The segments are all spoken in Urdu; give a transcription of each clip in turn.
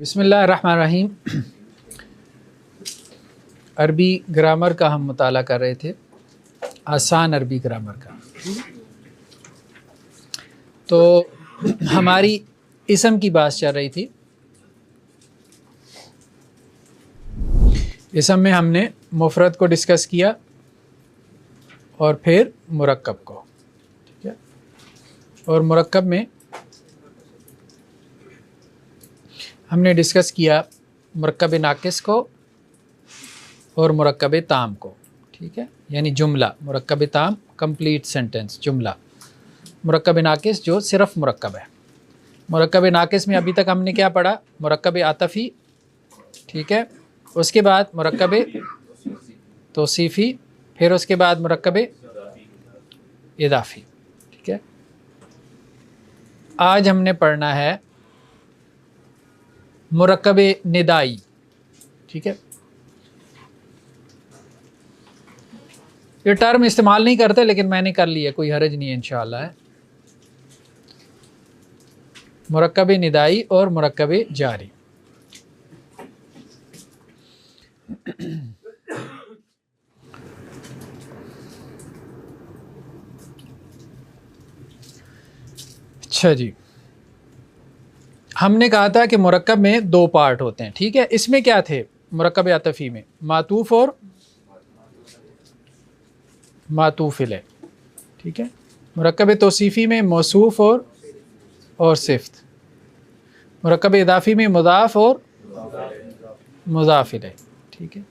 بسم اللہ الرحمن الرحیم۔ عربی گرامر کا ہم مطالعہ کر رہے تھے، آسان عربی گرامر کا۔ تو ہماری اسم کی بات چل رہی تھی۔ اسم میں ہم نے مفرد کو ڈسکس کیا اور پھر مرکب کو، ٹھیک ہے۔ اور مرکب میں ہم نے ڈسکس کیا مرکب ناقص کو اور مرکب تام کو، ٹھیک ہے، یعنی جملہ مرکب تام کمپلیٹ سینٹنس جملہ، مرکب ناقص جو صرف مرکب ہے۔ مرکب ناقص میں ابھی تک ہم نے کیا پڑھا؟ مرکب عاطفی، ٹھیک ہے، اس کے بعد مرکب توصیفی، پھر اس کے بعد مرکب اضافی، ٹھیک ہے۔ آج ہم نے پڑھنا ہے مرکب ندائی، ٹھیک ہے۔ یہ ٹرم استعمال نہیں کرتے لیکن میں نے کر لیا، کوئی حرج نہیں ہے انشاءاللہ ہے۔ مرکب ندائی اور مرکب جاری۔ اچھا جی، ہم نے کہا تھا کہ مرکب میں دو پارٹ ہوتے ہیں، ٹھیک ہے۔ اس میں کیا تھے؟ مرکب عاطفی میں معطوف اور معطوف الیہ، ٹھیک ہے۔ مرکب توصیفی میں موصوف اور صفت۔ مرکب اضافی میں مضاف اور مضاف الیہ، ٹھیک ہے۔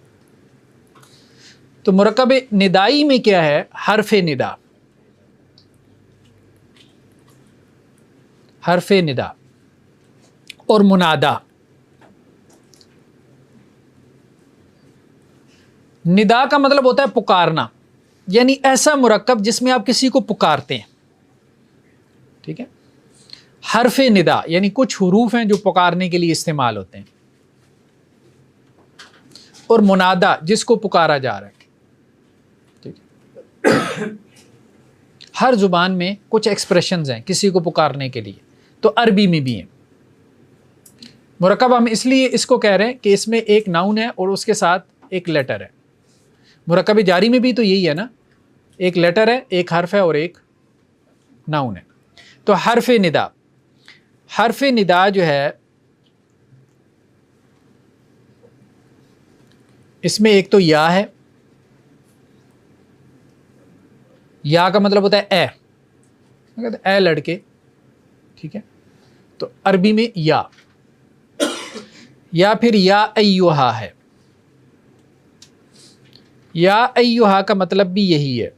تو مرکب ندائی میں کیا ہے؟ حرف ندا، حرف ندا اور منادا۔ ندا کا مطلب ہوتا ہے پکارنا، یعنی ایسا مرکب جس میں آپ کسی کو پکارتے ہیں، ٹھیک ہے۔ حرف ندا یعنی کچھ حروف ہیں جو پکارنے کے لیے استعمال ہوتے ہیں، اور منادا جس کو پکارا جا رہا ہے، ٹھیک ہے۔ ہر زبان میں کچھ ایکسپریشنز ہیں کسی کو پکارنے کے لیے، تو عربی میں بھی ہیں۔ مرکب ہم اس لیے اس کو کہہ رہے ہیں کہ اس میں ایک ناؤن ہے اور اس کے ساتھ ایک لیٹر ہے۔ مرکب جاری میں بھی تو یہی ہے نا، ایک لیٹر ہے، ایک حرف ہے اور ایک ناؤن ہے۔ تو حرف ندا، حرف ندا جو ہے اس میں ایک تو یا ہے، یا کا مطلب ہوتا ہے اے لڑکے، ٹھیک ہے۔ تو عربی میں یا پھر یا ایہا ہے۔ یا ایہا کا مطلب بھی یہی ہے،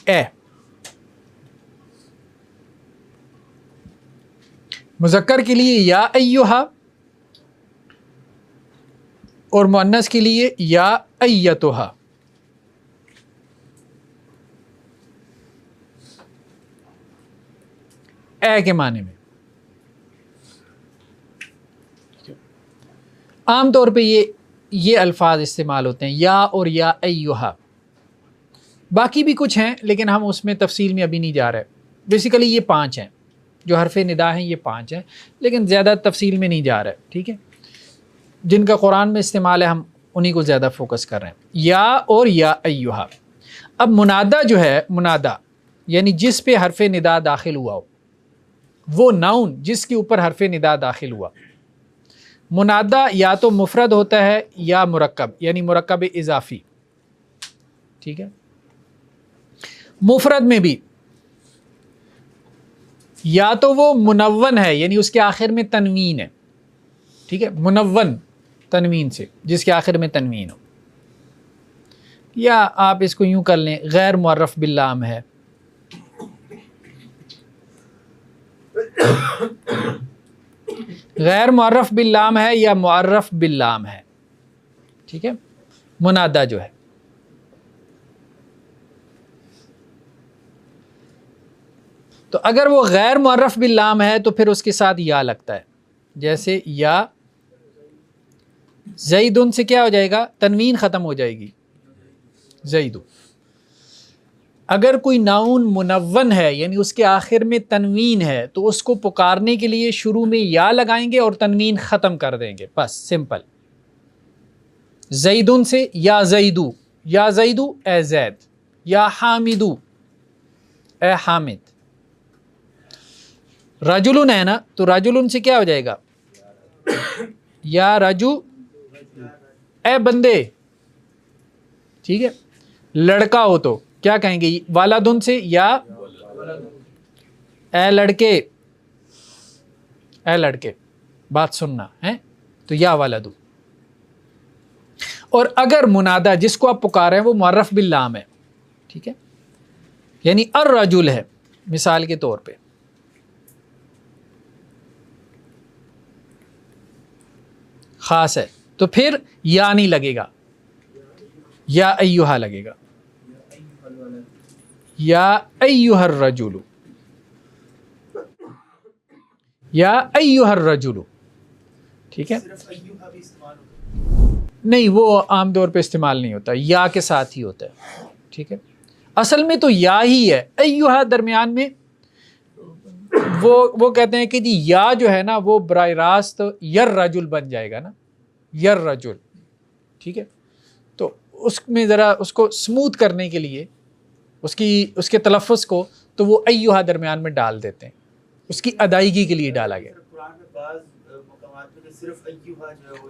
اے۔ مذکر کے لیے یا ایہا اور مؤنث کے لیے یا ایتھا۔ اے کے معنی میں عام طور پہ یہ الفاظ استعمال ہوتے ہیں، یا اور یا ایہا۔ باقی بھی کچھ ہیں لیکن ہم اس میں تفصیل میں ابھی نہیں جا رہے۔ بیسیکلی یہ 5 ہیں جو حرف ندا ہیں، یہ 5 ہیں، لیکن زیادہ تفصیل میں نہیں جا رہے، ٹھیک ہے۔ جن کا قرآن میں استعمال ہے ہم انہی کو زیادہ فوکس کر رہے ہیں، یا اور یا ایہا۔ اب منادا جو ہے، منادا یعنی جس پہ حرف ندا داخل ہوا ہو، وہ ناؤن جس کے اوپر حرف ندا داخل ہوا۔ منادا یا تو مفرد ہوتا ہے یا مرکب، یعنی مرکب اضافی، ٹھیک ہے۔ مفرد میں بھی یا تو وہ منون ہے، یعنی اس کے آخر میں تنوین ہے، ٹھیک ہے، منون تنوین سے، جس کے آخر میں تنوین ہو، یا آپ اس کو یوں کر لیں غیر معرف باللام ہے، غیر معرف باللام ہے یا معرف باللام ہے، ٹھیک ہے، منادا جو ہے۔ تو اگر وہ غیر معرف باللام ہے تو پھر اس کے ساتھ یا لگتا ہے، جیسے یا زیدن سے کیا ہو جائے گا؟ تنوین ختم ہو جائے گی، زیدو۔ اگر کوئی ناؤن منون ہے یعنی اس کے آخر میں تنوین ہے تو اس کو پکارنے کے لیے شروع میں یا لگائیں گے اور تنوین ختم کر دیں گے، بس سمپل. زیدن سے یا زیدو، یا زیدو اے زید، یا حامدو اے حامد. رجلن ہے نا تو رجلن سے کیا ہو جائے گا؟ یا رجو اے بندے، ٹھیک ہے. لڑکا ہو تو کیا کہیں گے؟ والدن سے یا اے لڑکے، اے لڑکے، بات سننا ہے تو یا والدو. اور اگر منادا جس کو آپ پکار رہے ہیں وہ معرف باللام ہے، ٹھیک ہے، یعنی الرجل ہے مثال کے طور پہ، خاص ہے تو پھر یا نہیں لگے گا، یا ایہا لگے گا. یا ایہا الرجل، یا ایہا الرجل، ٹھیک ہے. نہیں وہ عام طور پہ استعمال نہیں ہوتا، یا کے ساتھ ہی ہوتا ہے، ٹھیک ہے. اصل میں تو یا ہی ہے، ایہا درمیان میں وہ کہتے ہیں کہ جی یا جو ہے نا وہ براہ راست یر رجل بن جائے گا نا، یر رجل، ٹھیک ہے. تو اس میں ذرا اس کو سموتھ کرنے کے لیے اس کے تلفظ کو تو وہ ایہا درمیان میں ڈال دیتے ہیں، اس کی ادائیگی کے لیے ڈالا گیا.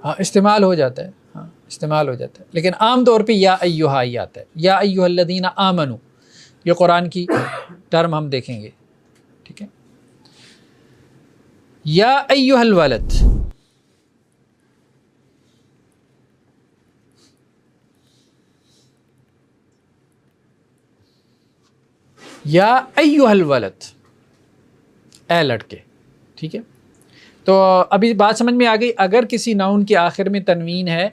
ہاں استعمال ہو جاتا ہے، ہاں استعمال ہو جاتا ہے، لیکن عام طور پہ یا ایہا ہی آتا ہے. یا ایہا الذین آمنوا، یہ قرآن کی ٹرم ہم دیکھیں گے، ٹھیک ہے. یا ایہا الولد، یا ایہا الولد اے لڑکے، ٹھیک ہے. تو ابھی بات سمجھ میں آ گئی. اگر کسی ناؤن کے آخر میں تنوین ہے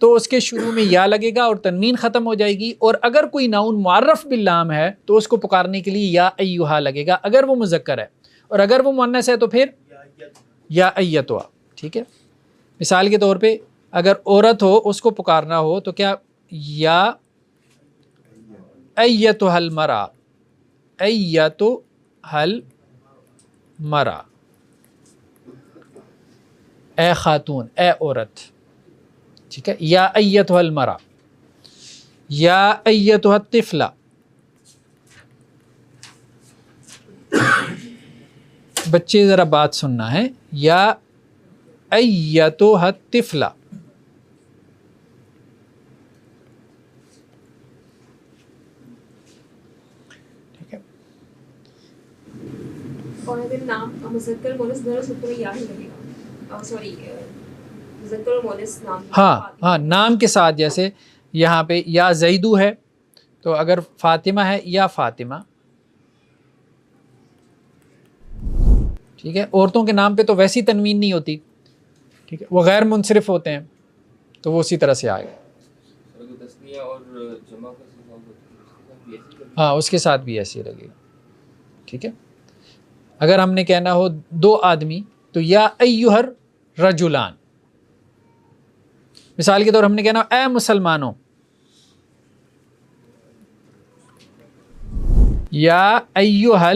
تو اس کے شروع میں یا لگے گا اور تنوین ختم ہو جائے گی. اور اگر کوئی ناؤن معرف باللام ہے تو اس کو پکارنے کے لیے یا ایہا لگے گا اگر وہ مذکر ہے، اور اگر وہ مؤنث ہے تو پھر یا ایتوا، ٹھیک ہے. مثال کے طور پہ اگر عورت ہو اس کو پکارنا ہو تو کیا؟ یا ایتها المرأة، ایتها المرأة، اے خاتون، اے عورت، ٹھیک ہے. یا ایتها المرأة، یا ایتها الطفلة، بچے ذرا بات سننا ہے. یا ایتها الطفلة، ٹھیک ہے. اور اگر نام مذکر مؤنث دونوں سب میں یا ہی لگے گا، سوری مذکر اور مؤنث نام، ہاں نام کے ساتھ، جیسے یہاں پہ یا زیدو ہے تو اگر فاطمہ ہے یا فاطمہ، ٹھیک ہے. عورتوں کے نام پہ تو ویسی تنوین نہیں ہوتی، ٹھیک ہے، وہ غیر منصرف ہوتے ہیں تو وہ اسی طرح سے آئے گا. ہاں اس کے ساتھ بھی ایسے ہی لگے گا، ٹھیک ہے. اگر ہم نے کہنا ہو دو آدمی تو یا ایہا الرجلان، مثال کے طور ہم نے کہنا اے مسلمانوں، یا ایہا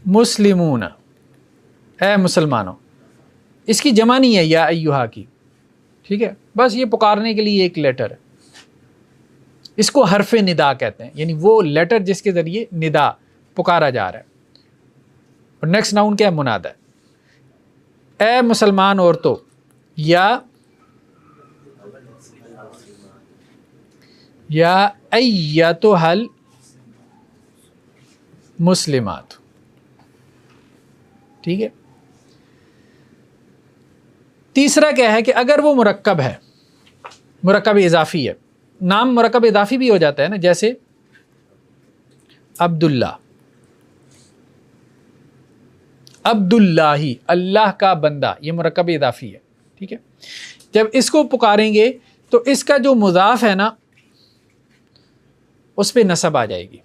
المسلمون، اے مسلمانوں. اس کی جمع نہیں ہے یا ایہا کی، ٹھیک ہے، بس یہ پکارنے کے لیے ایک لیٹر ہے. اس کو حرف ندا کہتے ہیں، یعنی وہ لیٹر جس کے ذریعے ندا پکارا جا رہا ہے. اور نیکسٹ ناؤن کیا ہے؟ منادا ہے. اے مسلمان عورتوں، یا ایتها المسلمات، ٹھیک ہے. تیسرا کیا ہے کہ اگر وہ مرکب ہے، مرکب اضافی ہے، نام مرکب اضافی بھی ہو جاتا ہے نا، جیسے عبداللہ، عبداللہ، اللہ کا بندہ، یہ مرکب اضافی ہے، ٹھیک ہے. جب اس کو پکاریں گے تو اس کا جو مضاف ہے نا اس پہ نصب آ جائے گی،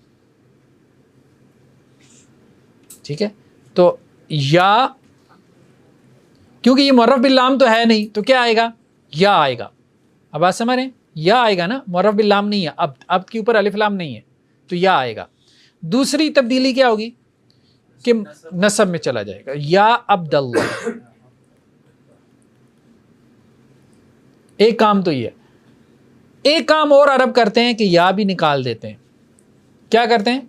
ٹھیک ہے. تو یا کیونکہ یہ معرف باللام تو ہے نہیں تو کیا آئے گا؟ یا آئے گا. اب بات سمجھ رہے ہیں؟ یا آئے گا نا, معرف باللام نہیں ہے, اب کے اوپر الف لام نہیں ہے تو یا آئے گا. دوسری تبدیلی کیا ہوگی کہ نصب میں چلا جائے گا, یا عبداللہ. ایک کام تو یہ ہے. ایک کام اور عرب کرتے ہیں کہ یا بھی نکال دیتے ہیں. کیا کرتے ہیں؟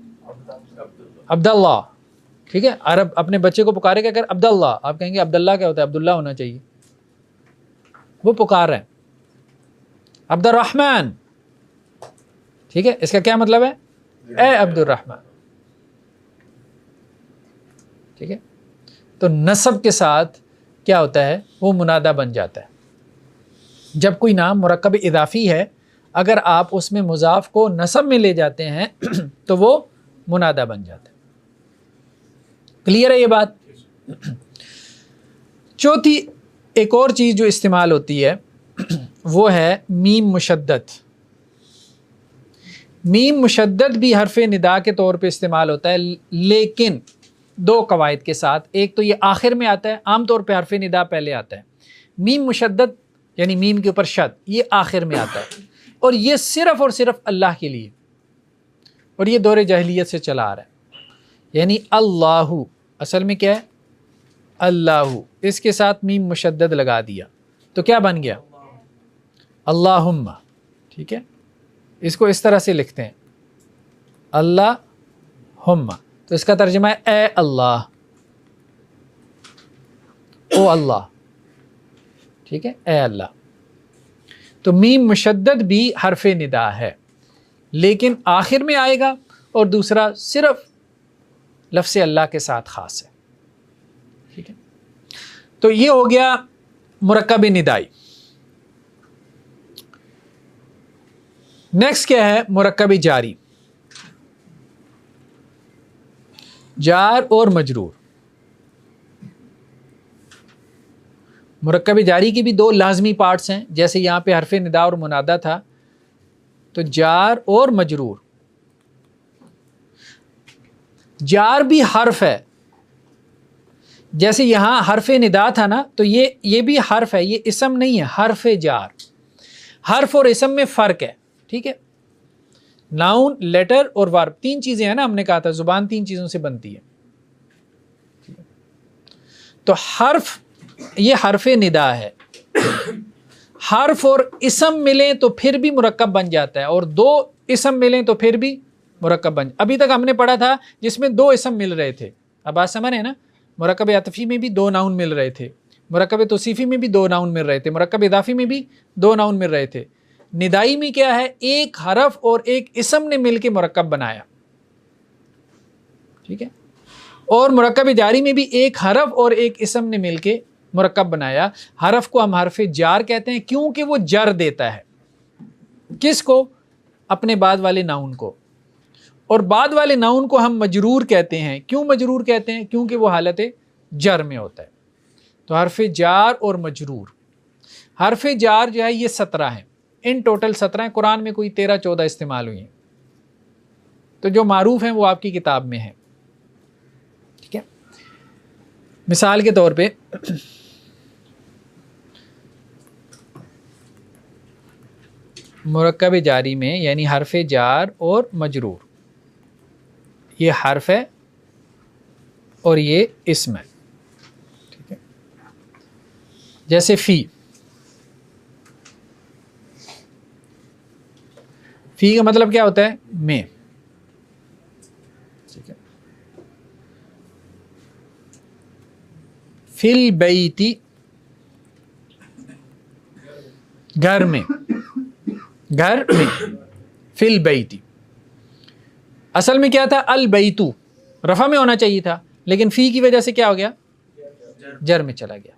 عبداللہ. ٹھیک ہے, عرب اپنے بچے کو پکارے گا اگر عبداللہ, آپ کہیں گے عبداللہ کیا ہوتا ہے؟ عبداللہ ہونا چاہیے. وہ پکار رہے ہیں عبد الرحمن. ٹھیک ہے, اس کا کیا مطلب ہے؟ اے عبد الرحمن. ٹھیک ہے, تو نصب کے ساتھ کیا ہوتا ہے؟ وہ منادہ بن جاتا ہے. جب کوئی نام مرکب اضافی ہے, اگر آپ اس میں مضاف کو نصب میں لے جاتے ہیں تو وہ منادہ بن جاتا ہے. کلیئر ہے یہ بات؟ چوتھی ایک اور چیز جو استعمال ہوتی ہے وہ ہے میم مشدد. میم مشدد بھی حرف ندا کے طور پہ استعمال ہوتا ہے, لیکن دو قواعد کے ساتھ. ایک تو یہ آخر میں آتا ہے, عام طور پہ حرف ندا پہلے آتا ہے. میم مشدد یعنی میم کے اوپر شد, یہ آخر میں آتا ہے, اور یہ صرف اور صرف اللہ کے لیے, اور یہ دور جاہلیت سے چلا آ رہا ہے. یعنی اللہ اصل میں کیا ہے؟ اللہ, اس کے ساتھ میم مشدد لگا دیا تو کیا بن گیا؟ اللہم. ٹھیک ہے, اس کو اس طرح سے لکھتے ہیں اللہم, تو اس کا ترجمہ ہے اے اللہ, او اللہ. ٹھیک ہے, اے اللہ. تو میم مشدد بھی حرف ندا ہے, لیکن آخر میں آئے گا, اور دوسرا صرف لفظ اللہ کے ساتھ خاص ہے. ٹھیک ہے, تو یہ ہو گیا مرکب ندائی. نیکسٹ کیا ہے؟ مرکب جاری. جار اور مجرور. مرکب جاری کی بھی دو لازمی پارٹس ہیں, جیسے یہاں پہ حرف ندا اور منادہ تھا, تو جار اور مجرور. جار بھی حرف ہے, جیسے یہاں حرف ندا تھا نا, تو یہ بھی حرف ہے, یہ اسم نہیں ہے, حرف جار. حرف اور اسم میں فرق ہے. ٹھیک ہے, ناؤن, لیٹر اور ورب, تین چیزیں ہیں نا, ہم نے کہا تھا زبان تین چیزوں سے بنتی ہے. تو حرف, یہ حرف ندا ہے. حرف اور اسم ملیں تو پھر بھی مرکب بن جاتا ہے, اور دو اسم ملیں تو پھر بھی مرکب بن. ابھی تک ہم نے پڑھا تھا جس میں دو اسم مل رہے تھے, اب بات سمجھ رہے ہیں نا. مرکب عطفی میں بھی دو ناؤن مل رہے تھے, مرکب توصیفی میں بھی دو ناؤن مل رہے تھے, مرکب اضافی میں بھی دو ناؤن مل رہے تھے. ندائی میں کیا ہے؟ ایک حرف اور ایک اسم نے مل کے مرکب بنایا. ٹھیک ہے, اور مرکب جاری میں بھی ایک حرف اور ایک اسم نے مل کے مرکب بنایا. حرف کو ہم حرف جار کہتے ہیں کیونکہ وہ جر دیتا ہے. کس کو؟ اپنے بعد والے ناؤن کو. اور بعد والے ناؤن کو ہم مجرور کہتے ہیں. کیوں مجرور کہتے ہیں؟ کیونکہ وہ حالت جر میں ہوتا ہے. تو حرف جار اور مجرور. حرف جار جو ہے یہ 17 ہیں, ان ٹوٹل 17 ہیں. قرآن میں کوئی 13-14 استعمال ہوئی ہیں, تو جو معروف ہیں وہ آپ کی کتاب میں ہیں. ٹھیک ہے, مثال کے طور پہ مرکب جاری میں یعنی حرف جار اور مجرور, یہ حرف ہے اور یہ اسم ہے. ٹھیک ہے, جیسے فی. فی کا مطلب کیا ہوتا ہے؟ میں. ٹھیک ہے, فی البیتی, گھر میں. گھر میں, فی البیتی. اصل میں کیا تھا؟ البیتو رفع میں ہونا چاہیے تھا, لیکن فی کی وجہ سے کیا ہو گیا؟ جر میں چلا گیا.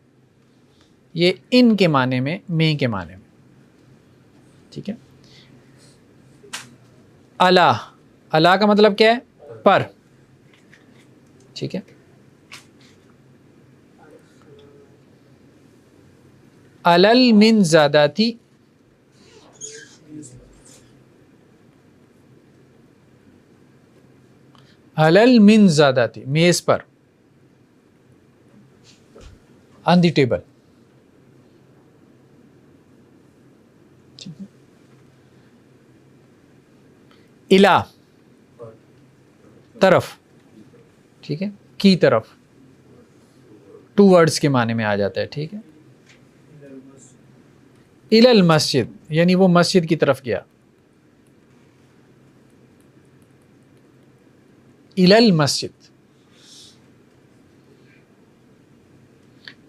یہ ان کے معنی میں کے معنی میں. ٹھیک ہے, الا. الا کا مطلب کیا ہے؟ پر. ٹھیک ہے, علل من زاداتی. علل من زاداتی, میز پر, آن دی ٹیبل. الا طرف، ٹھیک ہے، کی طرف، ٹو ورڈز کے معنی میں آ جاتا ہے، ٹھیک ہے. الی المسجد یعنی وہ مسجد کی طرف گیا. الی المسجد.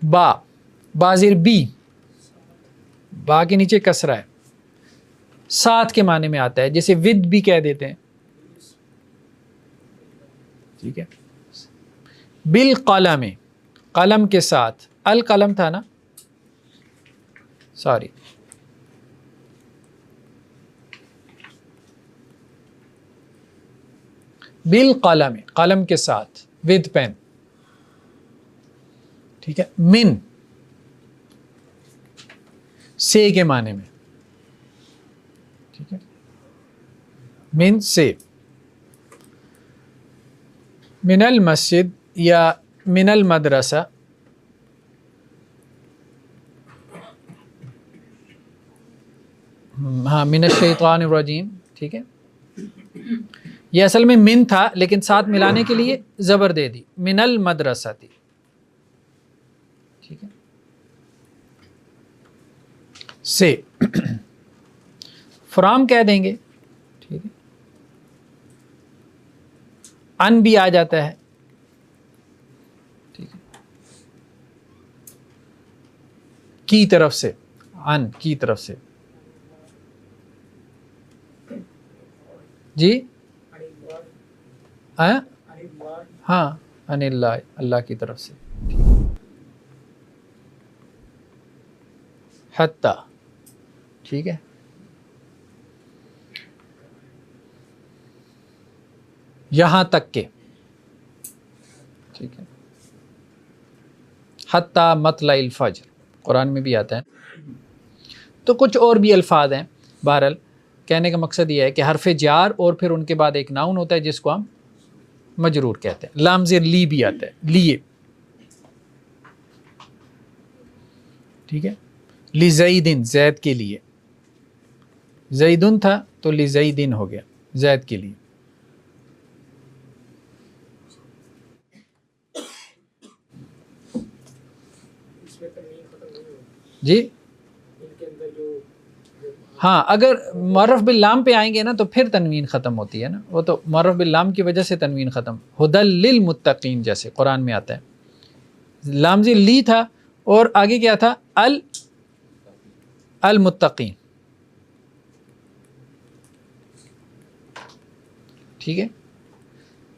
با زیر بی، با کے نیچے کسرہ ہے، ساتھ کے معنی میں آتا ہے، جیسے ود بھی کہہ دیتے ہیں، ٹھیک ہے. بالقلم، قلم کے ساتھ، القلم تھا نا، سوری، بالقلم، قلم کے ساتھ، ود پین، ٹھیک ہے. من سے کے معنی میں، ٹھیک ہے، من سے. من المسجد یا من المدرسہ، ہاں، من الشیطان الرجیم، ٹھیک ہے. یہ اصل میں من تھا لیکن ساتھ ملانے کے لیے زبر دے دی، من المدرسہ تھی، ٹھیک ہے. سے فرام کہہ دیں گے، ٹھیک ہے. ان بھی آ جاتا ہے، ٹھیک ہے، کی طرف سے، ان کی طرف سے، جی ہاں، ان اللہ، اللہ کی طرف سے، حتی، ٹھیک ہے. یہاں تک کہ، ٹھیک ہے. حتی مطلع الفجر قرآن میں بھی آتا ہے. تو کچھ اور بھی الفاظ ہیں. بہرحال کہنے کا مقصد یہ ہے کہ حرف جار اور پھر ان کے بعد ایک ناؤن ہوتا ہے جس کو ہم مجرور کہتے ہیں. لام زیر لی بھی آتا ہے، لیے، ٹھیک ہے. لزیدن، زید کے لیے، زیدن تھا تو لزیدن ہو گیا، زید کے لیے. جی ہاں، اگر معرف باللام پہ آئیں گے نا تو پھر تنوین ختم ہوتی ہے نا، وہ تو معرف باللام کی وجہ سے تنوین ختم. ہدی للمتقین جیسے قرآن میں آتا ہے، لام زیر لی تھا اور آگے کیا تھا، المتقین، ٹھیک ہے.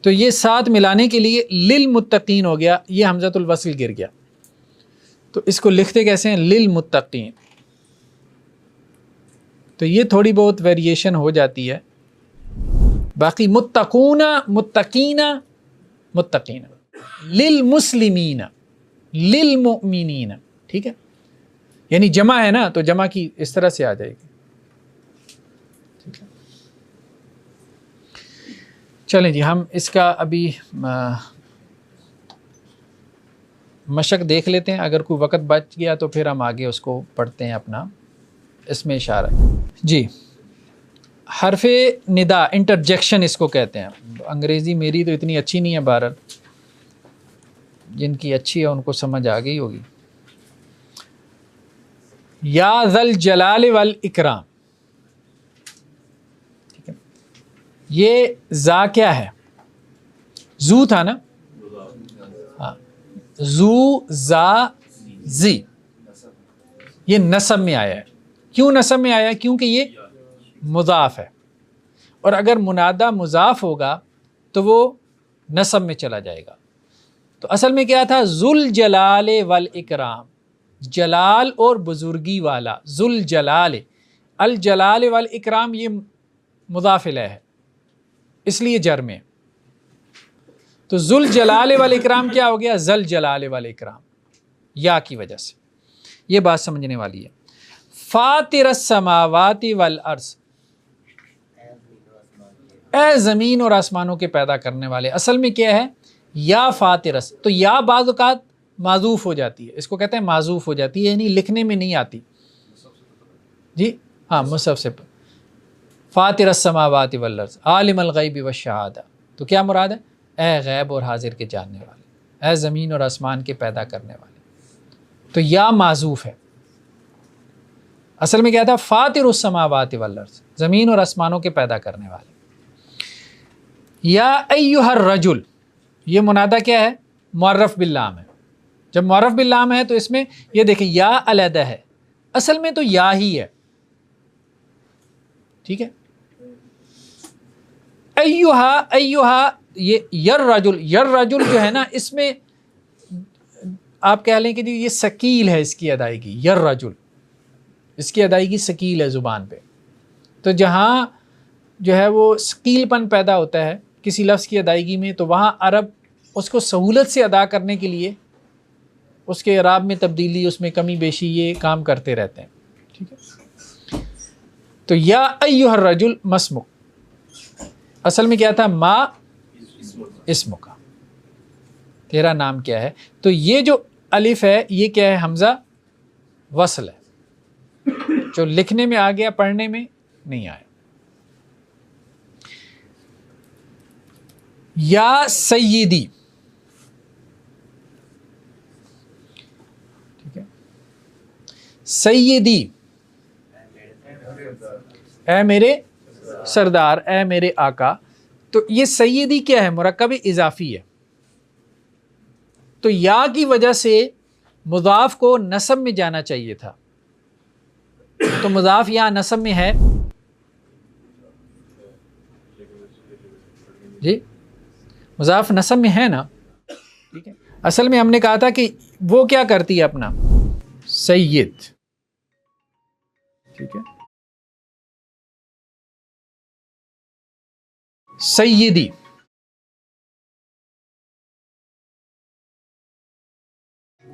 تو یہ ساتھ ملانے کے لیے للمتقین ہو گیا، یہ حمزۃ الوصل گر گیا. تو اس کو لکھتے کیسے ہیں، للمتقین. تو یہ تھوڑی بہت ویریشن ہو جاتی ہے. باقی متقون، متقین، متقین، للمسلمین، للمؤمنین، ٹھیک ہے. یعنی جمع ہے نا تو جمع کی اس طرح سے آ جائے گی. ٹھیک ہے، چلیں جی، ہم اس کا ابھی مشق دیکھ لیتے ہیں. اگر کوئی وقت بچ گیا تو پھر ہم آگے اس کو پڑھتے ہیں اپنا اس میں اشارہ. جی، حرف ندا، انٹرجیکشن اس کو کہتے ہیں. انگریزی میری تو اتنی اچھی نہیں ہے، بہرحال جن کی اچھی ہے ان کو سمجھ آ گئی ہوگی. یا ذل جلال والاکرام، ٹھیک ہے. یہ زا کیا ہے، زو تھا نا، ہاں، زو زا زی، یہ نسب میں آیا ہے. کیوں نسب میں آیا ہے؟ کیونکہ یہ مضاف ہے، اور اگر منادہ مضاف ہوگا تو وہ نسب میں چلا جائے گا. تو اصل میں کیا تھا، ذل جلال والاکرام، جلال اور بزرگی والا، ذل جلال، الجلال والاکرام یہ مضاف الیہ ہے اس لیے جر میں. تو ذل جلال والاکرام کیا ہو گیا، ذل جلال والاکرام، یا کی وجہ سے. یہ بات سمجھنے والی ہے. فاطر السماوات والارض، اے زمین اور آسمانوں کے پیدا کرنے والے. اصل میں کیا ہے، یا فاطرس، تو یا بعض اوقات معذوف ہو جاتی ہے، اس کو کہتے ہیں معذوف ہو جاتی ہے، یعنی لکھنے میں نہیں آتی. جی ہاں، مصحف سے فاطر السماوات والارض عالم الغیب والشہادہ، تو کیا مراد ہے؟ اے غیب اور حاضر کے جاننے والے، اے زمین اور آسمان کے پیدا کرنے والے. تو یا معذوف ہے، اصل میں کیا تھا؟ فاطر السماوات والارض، زمین اور آسمانوں کے پیدا کرنے والے. یا ایھا الرجل، یہ منادہ کیا ہے؟ معرف باللام ہے. جب معرف باللام ہے تو اس میں یہ دیکھیں یا علیحدہ ہے، اصل میں تو یا ہی ہے، ٹھیک ہے. ایھا یہ یر رجل جو ہے نا، اس میں آپ کہہ لیں کہ جی یہ ثقیل ہے اس کی ادائیگی. یر رجل، اس کی ادائیگی ثقیل ہے زبان پہ. تو جہاں جو ہے وہ ثقیل پن پیدا ہوتا ہے کسی لفظ کی ادائیگی میں، تو وہاں عرب اس کو سہولت سے ادا کرنے کے لیے اس کے اعراب میں تبدیلی، اس میں کمی بیشی، یہ کام کرتے رہتے ہیں، ٹھیک ہے. تو یا ایھا الرجل مسمک، اصل میں کیا تھا؟ ما اسم کا، تیرا نام کیا ہے. تو یہ جو الف ہے یہ کیا ہے؟ حمزہ وصل ہے، جو لکھنے میں آ گیا، پڑھنے میں نہیں آیا. یا سیدی، ٹھیک ہے. سیدی، اے میرے سردار، اے میرے آقا. تو یہ سیدی کیا ہے؟ مرکب اضافی ہے. تو یا کی وجہ سے مضاف کو نصب میں جانا چاہیے تھا، تو مضاف یہاں نصب میں ہے. جی مضاف نصب میں ہے نا، ٹھیک ہے. اصل میں ہم نے کہا تھا کہ وہ کیا کرتی ہے اپنا سید، ٹھیک ہے. سیدی،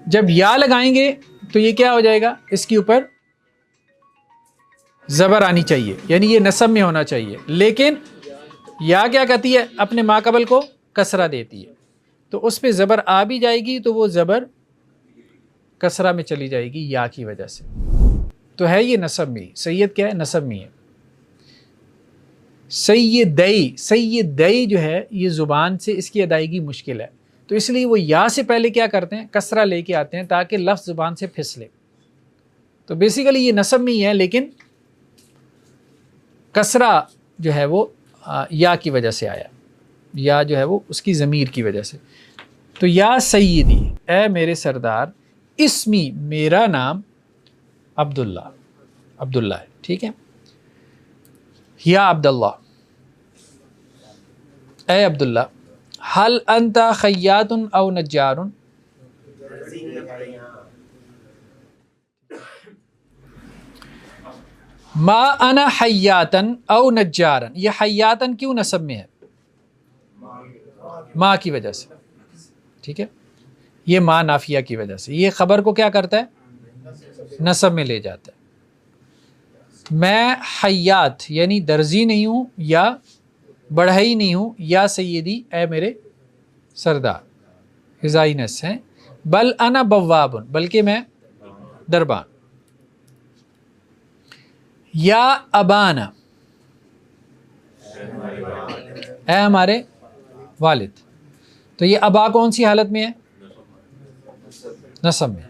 جب یا لگائیں گے تو یہ کیا ہو جائے گا؟ اس کے اوپر زبر آنی چاہیے، یعنی یہ نصب میں ہونا چاہیے. لیکن یا کیا کہتی ہے؟ اپنے ماقبل کو کسرہ دیتی ہے، تو اس پہ زبر آ بھی جائے گی تو وہ زبر کسرہ میں چلی جائے گی یا کی وجہ سے. تو ہے یہ نصب میں. سید کیا ہے؟ نصب میں ہے. سیدئی جو ہے یہ زبان سے اس کی ادائیگی مشکل ہے، تو اس لیے وہ یا سے پہلے کیا کرتے ہیں؟ کسرہ لے کے آتے ہیں تاکہ لفظ زبان سے پھسلے. تو بیسیکلی یہ نصب میں ہی ہے، لیکن کسرہ جو ہے وہ یا کی وجہ سے آیا، یا جو ہے وہ اس کی ضمیر کی وجہ سے. تو یا سیدی، اے میرے سردار، اسمی، میرا نام عبداللہ، عبداللہ ہے، ٹھیک ہے. یا عبداللہ، اے عبداللہ، حل انت خیاط او نجار، ما انا حیاتن او نجارن. یہ حیاتن کیوں نصب میں ہے؟ ما کی وجہ سے، ٹھیک ہے. یہ ما نافیہ کی وجہ سے، یہ خبر کو کیا کرتا ہے؟ نصب میں لے جاتا ہے. میں حیات یعنی درزی نہیں ہوں، یا بڑھئی نہیں ہوں، یا سیدی، اے میرے سردار، غذائی نس ہیں. بل انا بواب، بلکہ میں دربان. یا ابانا، اے ہمارے والد. تو یہ ابا کون سی حالت میں ہے؟ نصب میں،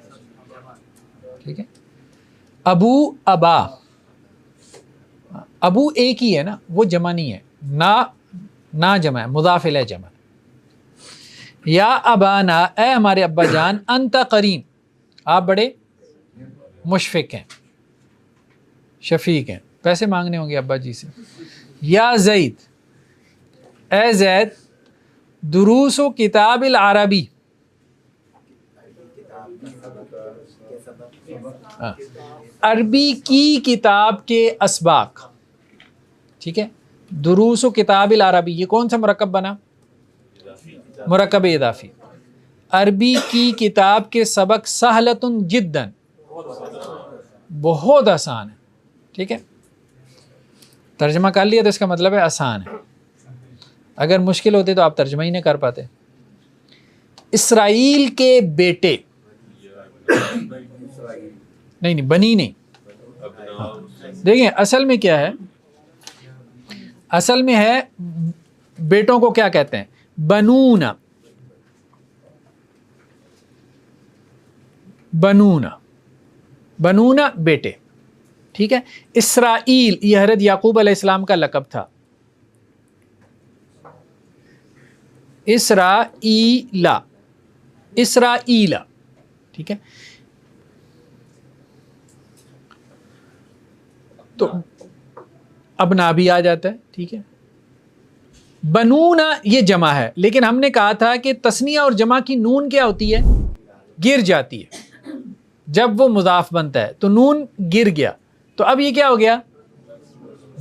ٹھیک ہے. ابو، ابا، ابو ایک ہی ہے نا، وہ جمع نہیں ہے، نا جمع ہے، مضاف الیہ جمع. یا ابانا، اے ہمارے ابا جان، انت قرین، آپ بڑے مشفق ہیں، شفیق ہیں. پیسے مانگنے ہوں گے ابا جی سے. یا زید، اے زید، دروس و کتاب العربی، عربی کی کتاب کے اسباق، ٹھیک ہے. دروس و کتاب العربی، یہ کون سا مرکب بنا؟ مرکب اضافی. عربی کی کتاب کے سبق سہلۃ جدا، بہت آسان ہے، ٹھیک ہے. ترجمہ کر لیا تو اس کا مطلب ہے آسان ہے. اگر مشکل ہوتے تو آپ ترجمہ ہی نہیں کر پاتے. اسرائیل کے بیٹے، نہیں بنی نہیں. دیکھیں اصل میں کیا ہے، اصل میں ہے بیٹوں کو کیا کہتے ہیں؟ بنون، بنون، بنون بیٹے، ٹھیک ہے. اسرائیل یہ حضرت یعقوب علیہ السلام کا لقب تھا. اسرائیل، اسرائیل، ٹھیک ہے. تو ابنا بھی آ جاتا ہے، ٹھیک ہے. بنون یہ جمع ہے، لیکن ہم نے کہا تھا کہ تثنیہ اور جمع کی نون کیا ہوتی ہے؟ گر جاتی ہے. جب وہ مضاف بنتا ہے تو نون گر گیا، تو اب یہ کیا ہو گیا؟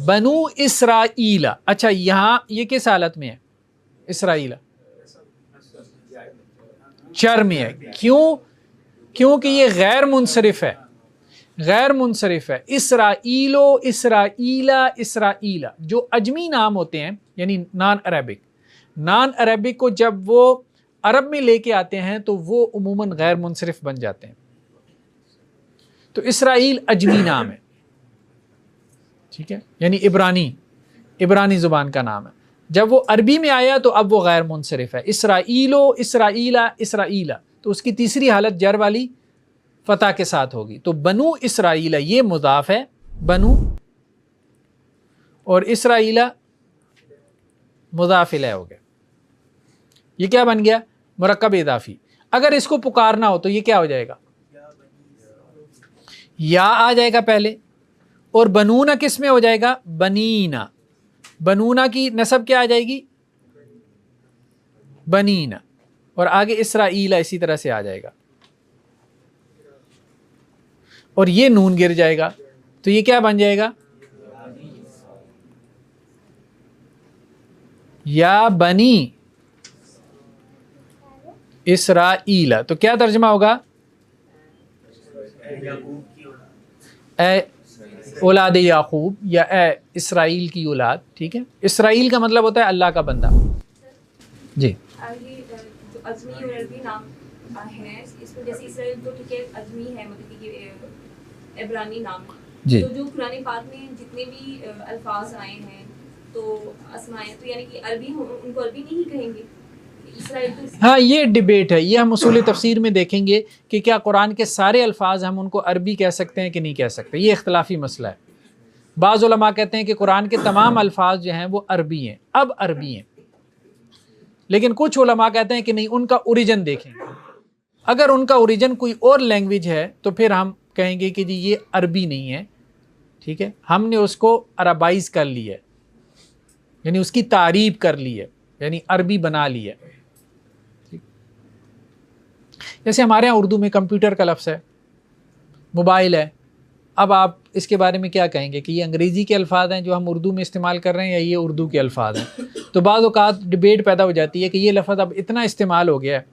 بنو اسرائیل. اچھا یہاں یہ کس حالت میں ہے؟ اسرائیل چر میں ہے. کیوں؟ کیونکہ یہ غیر منصرف ہے، غیر منصرف ہے. اسرائیلو، اسرائیلا، اسرائیلا جو اجمی نام ہوتے ہیں یعنی نان عربک، نان عربک کو جب وہ عرب میں لے کے آتے ہیں تو وہ عموماً غیر منصرف بن جاتے ہیں. تو اسرائیل اجمی نام ہے، ٹھیک ہے، یعنی عبرانی زبان کا نام ہے. جب وہ عربی میں آیا تو اب وہ غیر منصرف ہے. اسرائیلو، اسرائیلا، اسرائیلا، تو اس کی تیسری حالت جر والی فتح کے ساتھ ہوگی. تو بنو اسرائیل یہ مضاف ہے، بنو، اور اسرائیلا مضاف الیہ ہو گیا. یہ کیا بن گیا؟ مرکب اضافی. اگر اس کو پکارنا ہو تو یہ کیا ہو جائے گا؟ یا آ جائے گا پہلے، اور بنونا کس میں ہو جائے گا؟ بنینا. بنونا کی نسب کیا آ جائے گی؟ بنینا. اور آگے اسرائیل اسی طرح سے آ جائے گا، اور یہ نون گر جائے گا تو یہ کیا بن جائے گا؟ یا بنی اسرائیل. تو کیا ترجمہ ہوگا؟ اے اولاد یعقوب یا اے اسرائیل کی اولاد. ٹھیک ہے، اسرائیل کا مطلب ہوتا ہے اللہ کا بندہ. جی آگے جو اجمی اور عربی نام ہے اس میں جیسے اسرائیل تو ٹھیک ہے اجمی ہے، مطلب کہ عبرانی نام ہے. جی. تو جو قرآن پاک میں جتنے بھی الفاظ آئے ہیں تو اسماء ہیں، تو یعنی کہ عربی ان کو عربی نہیں کہیں گے؟ ہاں یہ ڈیبیٹ ہے، یہ ہم اصول تفسیر میں دیکھیں گے کہ کیا قرآن کے سارے الفاظ ہم ان کو عربی کہہ سکتے ہیں کہ نہیں کہہ سکتے. یہ اختلافی مسئلہ ہے. بعض علماء کہتے ہیں کہ قرآن کے تمام الفاظ جو ہیں وہ عربی ہیں، اب عربی ہیں، لیکن کچھ علماء کہتے ہیں کہ نہیں، ان کا اوریجن دیکھیں. اگر ان کا اوریجن کوئی اور لینگویج ہے تو پھر ہم کہیں گے کہ جی یہ عربی نہیں ہے. ٹھیک ہے، ہم نے اس کو عربائز کر لی ہے، یعنی اس کی تعریب کر لی ہے، یعنی عربی بنا لی ہے. جیسے ہمارے یہاں اردو میں کمپیوٹر کا لفظ ہے، موبائل ہے. اب آپ اس کے بارے میں کیا کہیں گے کہ یہ انگریزی کے الفاظ ہیں جو ہم اردو میں استعمال کر رہے ہیں، یا یہ اردو کے الفاظ ہیں؟ تو بعض اوقات ڈبیٹ پیدا ہو جاتی ہے کہ یہ لفظ اب اتنا استعمال ہو گیا ہے،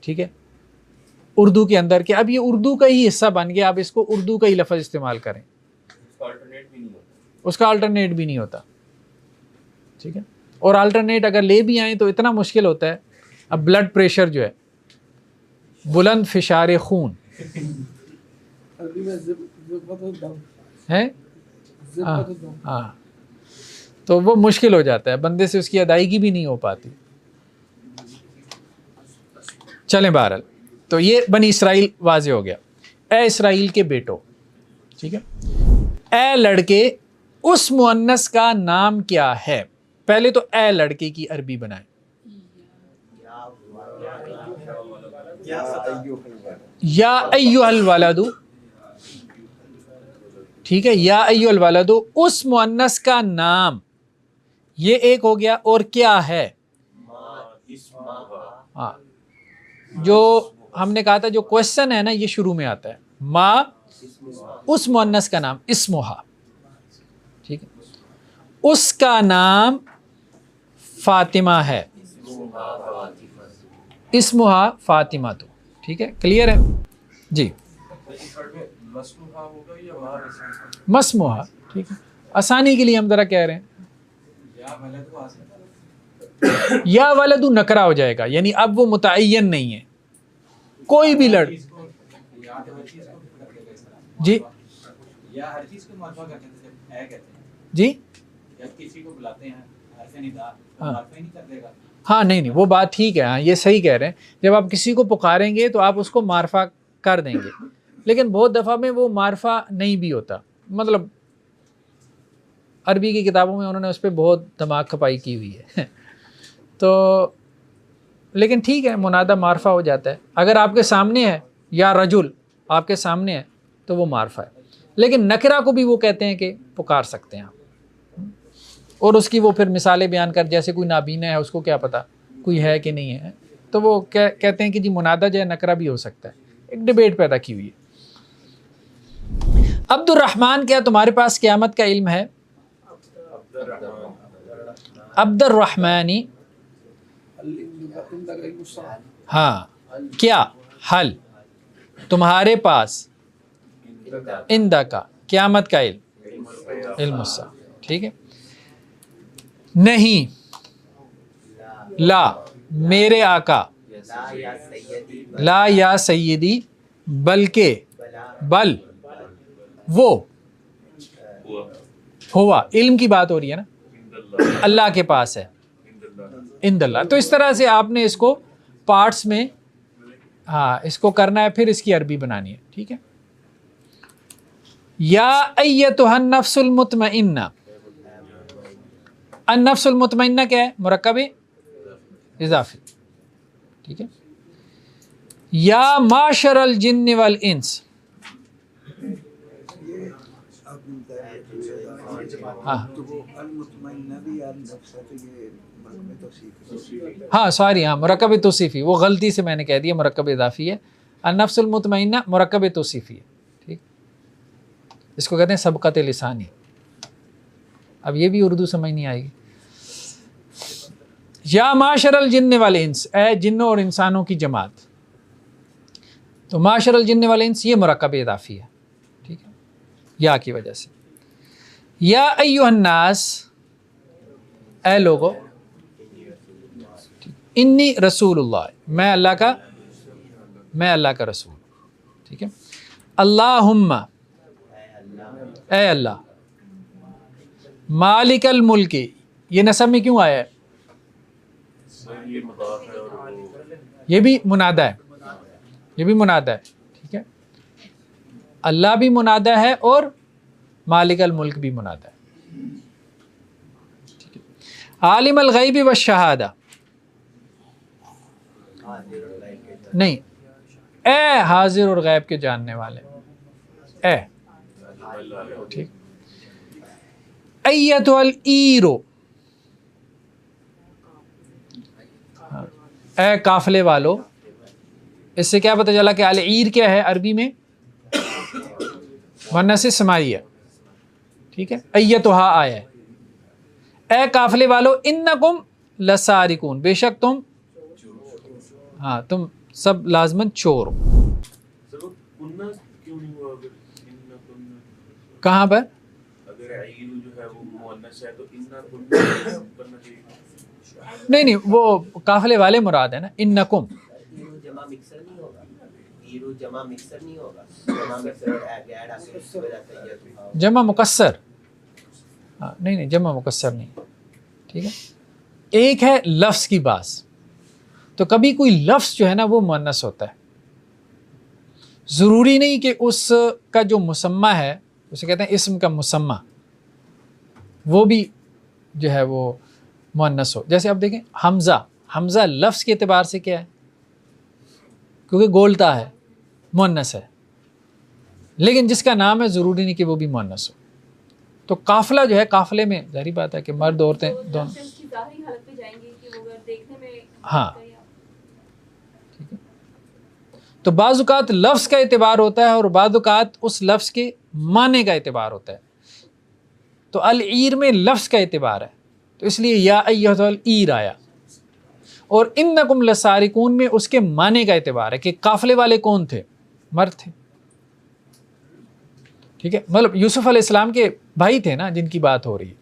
ٹھیک ہے، اردو کے اندر، کہ اب یہ اردو کا ہی حصہ بن گیا، اب اس کو اردو کا ہی لفظ استعمال کریں. اس کا الٹرنیٹ بھی نہیں ہوتا. ٹھیک ہے، اور الٹرنیٹ اگر لے بھی آئیں تو اتنا مشکل ہوتا ہے. اب بلڈ پریشر جو ہے، بلند فشار خون ہے، ہاں، تو وہ مشکل ہو جاتا ہے، بندے سے اس کی ادائیگی بھی نہیں ہو پاتی. چلیں بہرحال، تو یہ بنی اسرائیل واضح ہو گیا. اے اسرائیل کے بیٹو، ٹھیک ہے، اے لڑکے، اس مؤنث کا نام کیا ہے؟ پہلے تو اے لڑکے کی عربی بنائیں. یا ایھا الولد، ٹھیک ہے، یا ایھا الولد، اس مؤنث کا نام، یہ ایک ہو گیا. اور کیا ہے؟ ہاں، جو ہم نے کہا تھا جو کوشچن ہے نا یہ شروع میں آتا ہے، ما، اس مؤنث کا نام، اسمہا. ٹھیک ہے، اس کا نام فاطمہ ہے، اسمہا فاطمہ. تو ٹھیک ہے، کلیئر ہے. جی مسموہا، ٹھیک ہے، آسانی کے لیے ہم ذرا کہہ رہے ہیں. یا ولد نکرہ ہو جائے گا، یعنی اب وہ متعین نہیں ہے، کوئی بھی جی جی جب کسی کو بلاتے ہیں حرف ندا معرفہ نہیں کر دے گا. ہاں نہیں وہ بات ٹھیک ہے, ہاں یہ صحیح کہہ رہے ہیں. جب آپ کسی کو پکاریں گے تو آپ اس کو معرفہ کر دیں گے, لیکن بہت دفعہ میں وہ معرفہ نہیں بھی ہوتا. مطلب عربی کی کتابوں میں انہوں نے اس پہ بہت دماغ کھپائی کی ہوئی ہے تو لیکن ٹھیک ہے, منادہ معرفہ ہو جاتا ہے. اگر آپ کے سامنے ہے یا رجل آپ کے سامنے ہے تو وہ معرفہ ہے, لیکن نکرہ کو بھی وہ کہتے ہیں کہ پکار سکتے ہیں آپ. اور اس کی وہ پھر مثالیں بیان کر, جیسے کوئی نابینا ہے اس کو کیا پتا کوئی ہے کہ نہیں ہے, تو وہ کہتے ہیں کہ جی منادہ جو ہے نکرہ بھی ہو سکتا ہے. ایک ڈیبیٹ پیدا کی ہوئی ہے. عبد الرحمن, کیا تمہارے پاس قیامت کا علم ہے؟ عبد الرحمانی, ہاں کیا حل تمہارے پاس اندہ کا قیامت کا علم الساعہ. ٹھیک ہے, نہیں لا میرے آقا, لا یا سیدی بلکہ بل وہ ہوا, علم کی بات ہو رہی ہے نا, اللہ کے پاس ہے, عند اللہ. تو اس طرح سے آپ نے اس کو پارٹس میں ہاں اس کو کرنا ہے, پھر اس کی عربی بنانی ہے. ٹھیک ہے, یا ایتھا النفس المطمئنہ. النفس المطمئنہ کیا ہے؟ مرکب اضافی. ٹھیک ہے, یا معشر الجن والانس. ہاں سوری, ہاں مرکب توصیفی, وہ غلطی سے میں نے کہہ دیا مرکب اضافی ہے. النفس المطمئنہ مرکب توصیفی ہے. ٹھیک, اس کو کہتے ہیں سبقت لسانی. اب یہ بھی اردو سمجھ نہیں آئے گی. یا معاشر الجن والانس, اے جنوں اور انسانوں کی جماعت. تو معاشر الجن والانس یہ مرکب اضافی ہے. ٹھیک ہے, یا کی وجہ سے. یا ایھا الناس, اے لوگو, انی رسول اللہ, میں اللہ کا رسول. ٹھیک ہے, اللہم, اے اللہ, مالک الملک, یہ نسب میں کیوں آیا ہے؟ یہ بھی منادہ ہے, یہ بھی منادہ ہے. ٹھیک ہے, اللہ بھی منادہ ہے اور مالک الملک بھی منادہ ہے. ٹھیک ہے, عالم الغیب والشہادہ, نہیں, اے حاضر اور غیب کے جاننے والے, اے. ٹھیک, ایتھا العیرو, اے قافلے والو. اس سے کیا پتہ چلا کہ العیر کیا ہے عربی میں؟ مؤنث سماعی ہے. ٹھیک ہے, ایتھا آیا ہے, اے قافلے والو, انکم لسارقون, بے شک تم, ہاں تم سب لازمن چور ہو. کہاں پر؟ نہیں وہ قافلے والے مراد ہے نا, انکم. جمع مکسر, نہیں جمع مکسر نہیں. ٹھیک ہے, ایک ہے لفظ کی باس. تو کبھی کوئی لفظ جو ہے نا وہ مؤنث ہوتا ہے, ضروری نہیں کہ اس کا جو مسمہ ہے, اسے کہتے ہیں اسم کا مسمہ, وہ بھی جو ہے وہ مؤنث ہو. جیسے آپ دیکھیں حمزہ, حمزہ لفظ کے اعتبار سے کیا ہے؟ کیونکہ گولتا ہے, مؤنث ہے, لیکن جس کا نام ہے ضروری نہیں کہ وہ بھی مؤنث ہو. تو قافلہ جو ہے, قافلے میں ظاہری بات ہے کہ مرد عورتیں دونوں, ہاں. ٹھیک ہے, تو بعض اوقات لفظ کا اعتبار ہوتا ہے اور بعض اوقات اس لفظ کے معنی کا اعتبار ہوتا ہے. تو العیر میں لفظ کا اعتبار ہے, تو اس لیے یا ایھا العیر آیا. اور انکم لسارقون میں اس کے معنی کا اعتبار ہے کہ قافلے والے کون تھے؟ مرد تھے. ٹھیک ہے, مطلب یوسف علیہ السلام کے بھائی تھے نا جن کی بات ہو رہی ہے,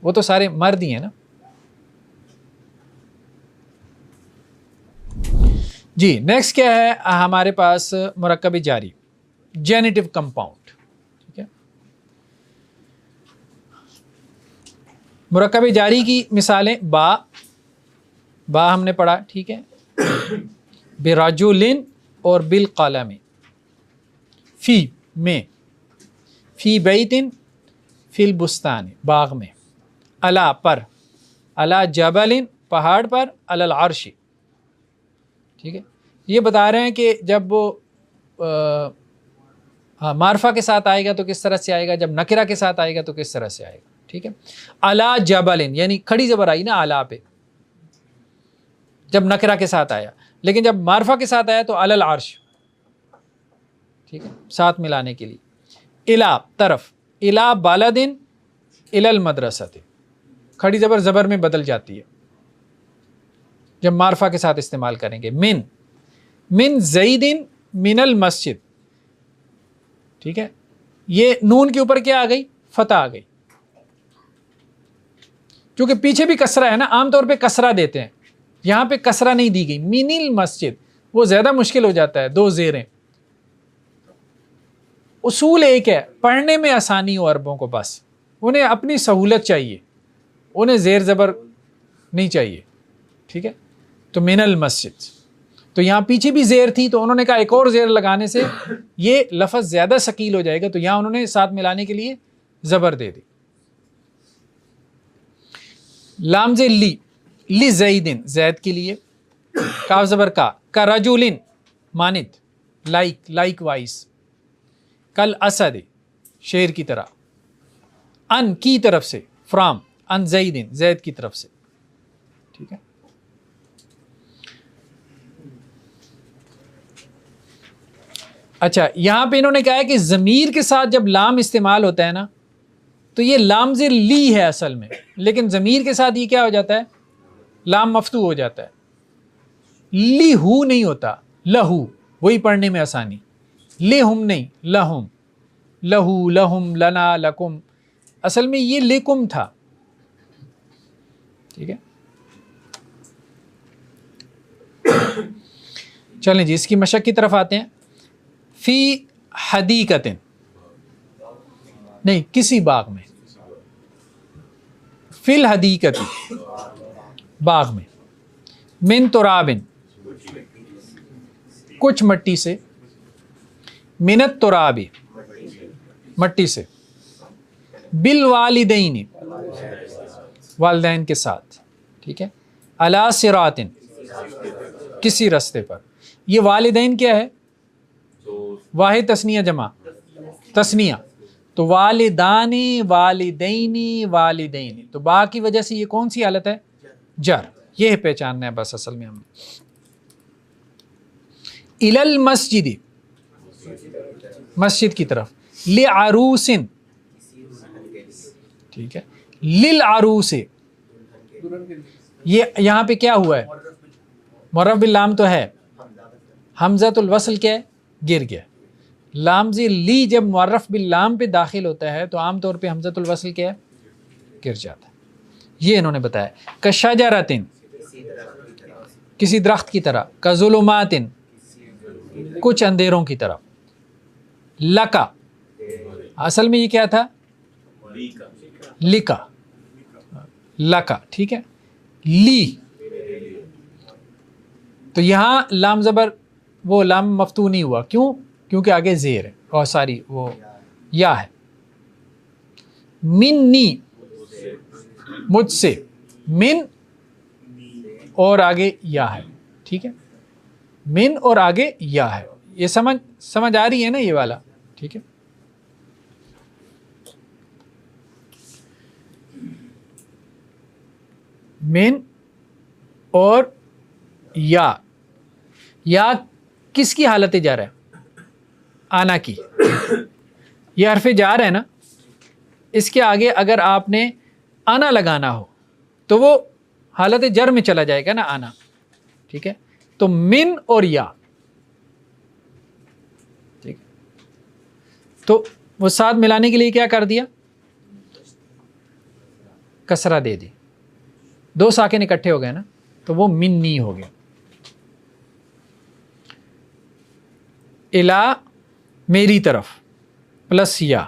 وہ تو سارے مرد ہی ہیں نا. جی نیکسٹ کیا ہے ہمارے پاس؟ مرکب جاری, جینیٹو کمپاؤنڈ. ٹھیک ہے, مرکب جاری کی مثالیں با ہم نے پڑھا، ٹھیک ہے، برجل اور بالقلم، فی میں، فی بیت فی البستان باغ میں، علی پر، علی جبل پہاڑ پر، علی العرش، ٹھیک ہے. یہ بتا رہے ہیں کہ جب وہ معرفہ کے ساتھ آئے گا تو کس طرح سے آئے گا، جب نکرہ کے ساتھ آئے گا تو کس طرح سے آئے گا، ٹھیک ہے. علی جبل یعنی کھڑی زبر آئی نا علی پہ جب نکرہ کے ساتھ آیا، لیکن جب معرفہ کے ساتھ آیا تو علی العرش، ٹھیک ہے، ساتھ ملانے کے لیے. الا طرف، الا بلد الی المدرسۃ، کھڑی زبر زبر میں بدل جاتی ہے جب معرفہ کے ساتھ استعمال کریں گے. من زید من المسجد، ٹھیک ہے، یہ نون کے اوپر کیا آ گئی، فتح آ گئی، کیونکہ پیچھے بھی کسرہ ہے نا، عام طور پہ کسرہ دیتے ہیں، یہاں پہ کسرہ نہیں دی گئی. من المسجد وہ زیادہ مشکل ہو جاتا ہے، دو زیریں. اصول ایک ہے، پڑھنے میں آسانی ہو عربوں کو، بس انہیں اپنی سہولت چاہیے، انہیں زیر زبر نہیں چاہیے، ٹھیک ہے. تو من المسجد، تو یہاں پیچھے بھی زیر تھی تو انہوں نے کہا ایک اور زیر لگانے سے یہ لفظ زیادہ ثقیل ہو جائے گا، تو یہاں انہوں نے ساتھ ملانے کے لیے زبر دے دی. لام زیر لی زیدن زید کے لیے، کاف زبر کا رجولن مانت، لائک وائز، کل اسد شیر کی طرح، ان کی طرف سے، فرام ان زیدن زید کی طرف سے، ٹھیک ہے. اچھا یہاں پہ انہوں نے کہا ہے کہ ضمیر کے ساتھ جب لام استعمال ہوتا ہے نا تو یہ لام زیر لی ہے اصل میں، لیکن ضمیر کے ساتھ یہ کیا ہو جاتا ہے، لام مفتوح ہو جاتا ہے. لی ہو نہیں ہوتا، لہو، وہی پڑھنے میں آسانی. لہم نہیں، لہم، لہو، لہم، لنا، لکم، اصل میں یہ لکم تھا، ٹھیک ہے. چلیں جی اس کی مشق کی طرف آتے ہیں. فی حدیقۃ، نہیں کسی باغ میں، فی الحدیقۃ باغ میں، من تراب کچھ مٹی سے، من التراب مٹی سے، بالوالدین والدین کے ساتھ، ٹھیک ہے. علی صراط کسی رستے پر. یہ والدین کیا ہے، واحد تثنیہ جمع تثنیہ، تو والدان والدین والدین، تو با کی وجہ سے یہ کون سی حالت ہے، جر. یہ پہچاننا ہے بس اصل میں ہم نے. الی المسجد مسجد کی طرف، لعروس، ٹھیک ہے، للعروس، یہ یہاں پہ کیا ہوا ہے، معرف باللام تو ہے، حمزۃ الوصل کیا ہے، گر گیا. لام زیر لی جب معرف باللام پہ داخل ہوتا ہے تو عام طور پہ حمزۃ الوصل کیا ہے، گر جاتا ہے. یہ انہوں نے بتایا. کشجرۃ کسی درخت کی طرح، کظلمات کچھ اندھیروں کی طرف. لکا اصل میں یہ کیا تھا، لکا، لکا، ٹھیک ہے. لی، تو یہاں لام زبر وہ لام مفتوح نہیں ہوا، کیوں، کیونکہ آگے زیر ہے، اور ساری وہ یا ہے. منی مجھ سے، من اور آگے یا ہے، ٹھیک ہے، من اور آگے یا ہے. یہ سمجھ آ رہی ہے نا یہ والا، ٹھیک ہے. من اور یا کس کی حالت جا رہا ہے، آنا کی. یہ حرف جار ہے نا، اس کے آگے اگر آپ نے آنا لگانا ہو تو وہ حالت جر میں چلا جائے گا نا آنا، ٹھیک ہے. تو من اور یا، ٹھیک، تو وہ ساتھ ملانے کے لیے کیا کر دیا، کسرہ دے دی. دو ساکن اکٹھے ہو گئے نا تو وہ منی ہو گیا. الا میری طرف پلس یا،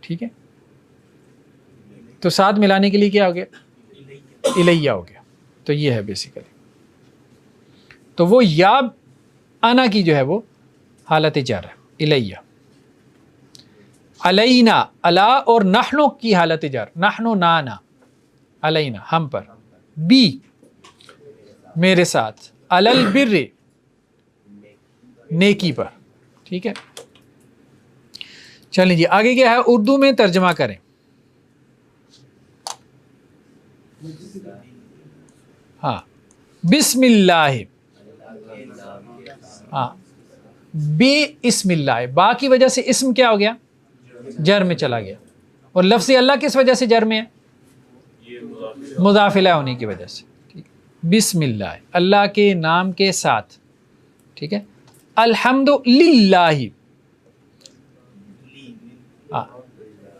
ٹھیک ہے. تو ساتھ ملانے کے لیے کیا ہو گیا؟ الیہ ہو گیا. تو یہ ہے بیسیکلی. تو وہ یا انا کی جو ہے وہ حالت جر ہے الیہ. علینا الا اور نحنو کی حالت جر، نحنو نانا، علینا ہم پر، بی میرے ساتھ، علل بر نیکی پر. ٹھیک ہے. چلیں جی آگے کیا ہے، اردو میں ترجمہ کریں. ہاں بسم اللہ، ہاں بے اسم اللہ، با کی وجہ سے اسم کیا ہو گیا؟ جر میں چلا گیا. اور لفظ اللہ کس وجہ سے جر میں ہے؟ مضاف الیہ ہونے کی وجہ سے. بسم اللہ، اللہ کے نام کے ساتھ. ٹھیک ہے. الحمد للہ،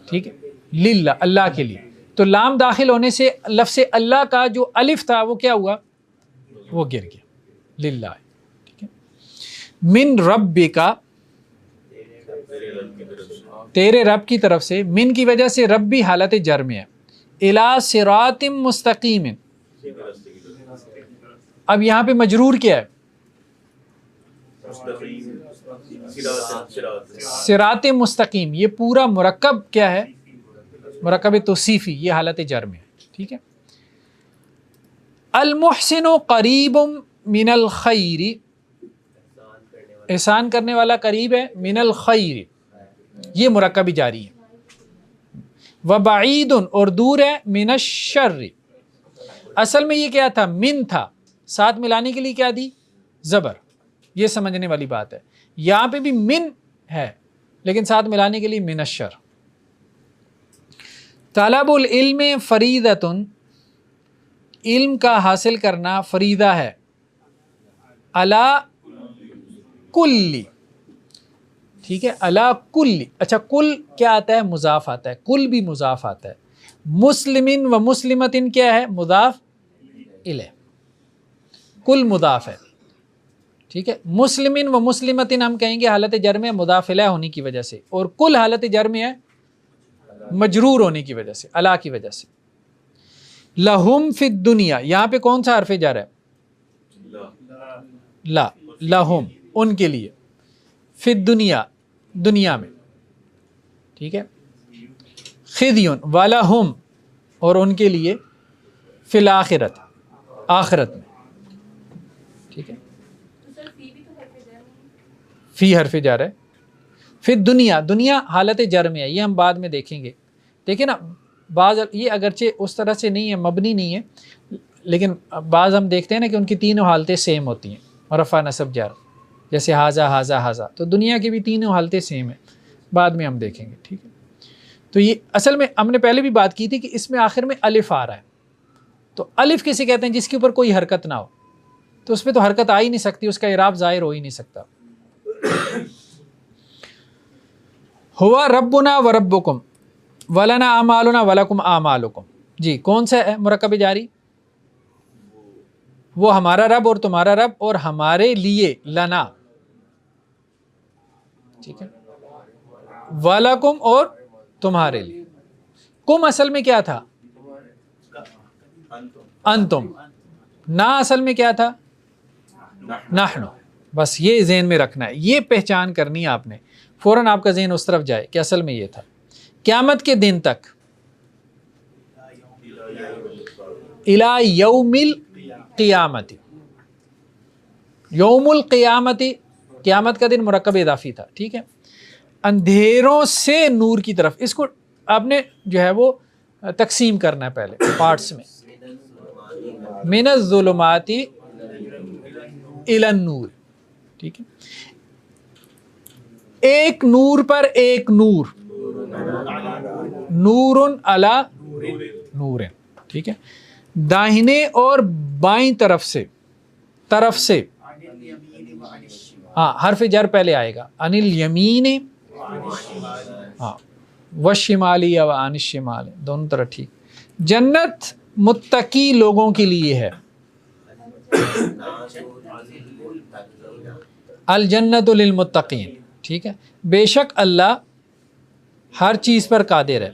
ٹھیک ہے، للہ اللہ کے لیے. تو لام داخل ہونے سے لفظ اللہ کا جو الف تھا وہ کیا ہوا؟ وہ گر گیا. للہ. ٹھیک ہے. من ربک، تیرے رب کی طرف سے، من کی وجہ سے رب بھی حالت جر میں ہے. الی صراط مستقیم. اب یہاں پہ مجرور کیا ہے؟ صراط مستقیم. یہ پورا مرکب کیا ہے؟ مرکب توصیفی، یہ حالت جر میں ہے. ٹھیک ہے. المحسن قریب من الخیر، احسان کرنے والا قریب ہے، من الخیر یہ مرکب جاری ہے. وبعید اور دور ہے، من الشر. اصل میں یہ کیا تھا؟ من تھا، ساتھ ملانے کے لیے کیا دی؟ زبر. یہ سمجھنے والی بات ہے. یہاں پہ بھی من ہے لیکن ساتھ ملانے کے لیے من الشر. طلب العلم فریضۃ، علم کا حاصل کرنا فریضہ ہے. علی کل، ٹھیک ہے، علی کل. اچھا کل کیا آتا ہے؟ مضاف آتا ہے. کل بھی مضاف آتا ہے. مسلمن و مسلمتن کیا ہے؟ مضاف الیہ. کل مضاف ہے. ٹھیک ہے. مسلمن و مسلمتن ہم کہیں گے حالت جر میں مضاف الیہ ہونے کی وجہ سے، اور کل حالت جر میں ہے مجرور ہونے کی وجہ سے، الا کی وجہ سے. لہم فی الدنیا، یہاں پہ کون سا حرف جر ہے؟ لا. لہم ان کے لیے، فی الدنیا دنیا میں. ٹھیک ہے. خزیون ولہم اور ان کے لیے، فی الآخرت آخرت میں. ٹھیک ہے. فی حرف جر ہے. فی الدنیا، دنیا حالت جر میں ہے، یہ ہم بعد میں دیکھیں گے. دیکھیں نا بعض یہ اگرچہ اس طرح سے نہیں ہے، مبنی نہیں ہے، لیکن بعض ہم دیکھتے ہیں نا کہ ان کی تینوں حالتیں سیم ہوتی ہیں، رفع نصب جر، جیسے حاذا حاذا حاذا. تو دنیا کی بھی تینوں حالتیں سیم ہیں، بعد میں ہم دیکھیں گے. ٹھیک ہے. تو یہ اصل میں ہم نے پہلے بھی بات کی تھی کہ اس میں آخر میں الف آ رہا ہے. تو الف کسے کہتے ہیں؟ جس کے اوپر کوئی حرکت نہ ہو. تو اس پہ تو حرکت آ ہی نہیں سکتی، اس کا اعراب ظاہر ہو ہی نہیں سکتا. ہوا ربنا و ربکم ولنا اعمالنا ولکم اعمالکم. جی کون سا ہے مرکب جاری؟ وہ ہمارا رب اور تمہارا رب، اور ہمارے لیے لنا. ٹھیک ہے. ولکم اور تمہارے لیے. کم اصل میں کیا تھا؟ انتم. نا اصل میں کیا تھا؟ نحن. بس یہ ذہن میں رکھنا ہے، یہ پہچان کرنی ہے آپ نے. فوراً آپ کا ذہن اس طرف جائے کہ اصل میں یہ تھا. قیامت کے دن تک، الی یوم القیامت. یوم القیامت قیامت کا دن مرکب اضافی تھا. ٹھیک ہے. اندھیروں سے نور کی طرف، اس کو آپ نے جو ہے وہ تقسیم کرنا ہے پہلے پارٹس میں. من الظلمات الی النور. ٹھیک ہے. ایک نور پر ایک نور، نور علی نور. ٹھیک ہے. داہنے اور بائیں طرف سے ہاں حرف جر پہلے آئے گا. عن الیمین ہاں والشمال یا عن الشمال، دونوں طرف. ٹھیک. جنت متقی لوگوں کے لیے ہے. الجنت للمتقین. ٹھیک ہے. بے شک اللہ ہر چیز پر قادر ہے.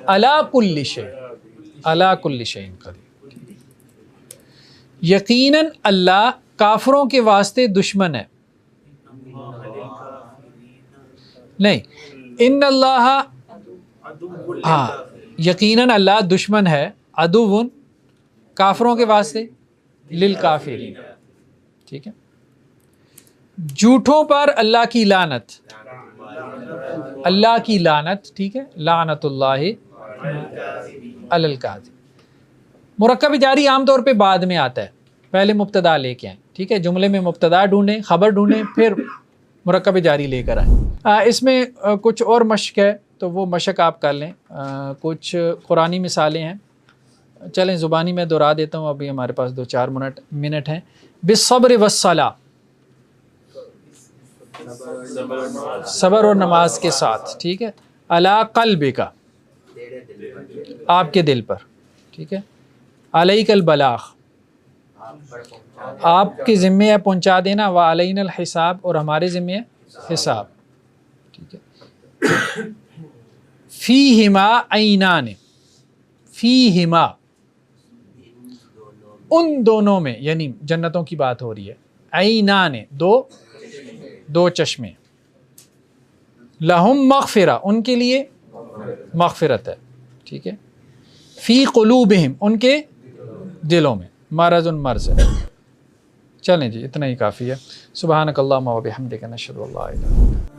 علی کل شیء، علی کل شیء قدیر۔ یقیناً اللہ کافروں کے واسطے دشمن ہے، نہیں، ان اللہ، ہاں یقیناً اللہ دشمن ہے، عدو کافروں کے واسطے، للکافرین، ٹھیک ہے۔ جھوٹوں پر اللہ کی لعنت، اللہ کی لعنت، ٹھیک ہے، لعنت اللہ علی الکاذب۔ مرکب جاری عام طور پہ بعد میں آتا ہے، پہلے مبتدا لے کے آئیں، ٹھیک ہے، جملے میں مبتدا ڈھونڈیں، خبر ڈھونڈیں، پھر مرکب جاری لے کر آئیں۔ اس میں کچھ اور مشق ہے تو وہ مشق آپ کر لیں، کچھ قرآنی مثالیں ہیں، چلیں زبانی میں دہرا دیتا ہوں، ابھی ہمارے پاس 2-4 منٹ ہیں۔ بالصبر والصلاۃ، صبر اور نماز کے ساتھ، ٹھیک ہے۔ علی قلبک، آپ کے دل پر، ٹھیک ہے۔ علیک البلاغ، آپ کے ذمے ہے پہنچا دینا، وعلینا الحساب، اور ہمارے ذمے ہے حساب، ٹھیک ہے۔ فیہما عینان، فیہما، ان دونوں میں، یعنی جنتوں کی بات ہو رہی ہے، عینان، دو چشمے، لہم مغفرہ، ان کے لیے مغفرت ہے، ٹھیک ہے۔ فی قلوبہم، ان کے دلوں میں، مرض مرض ہے۔ چلیں جی اتنا ہی کافی ہے۔ سبحانک اللہم و بحمدک، نشہد ان لا الہ الا انت۔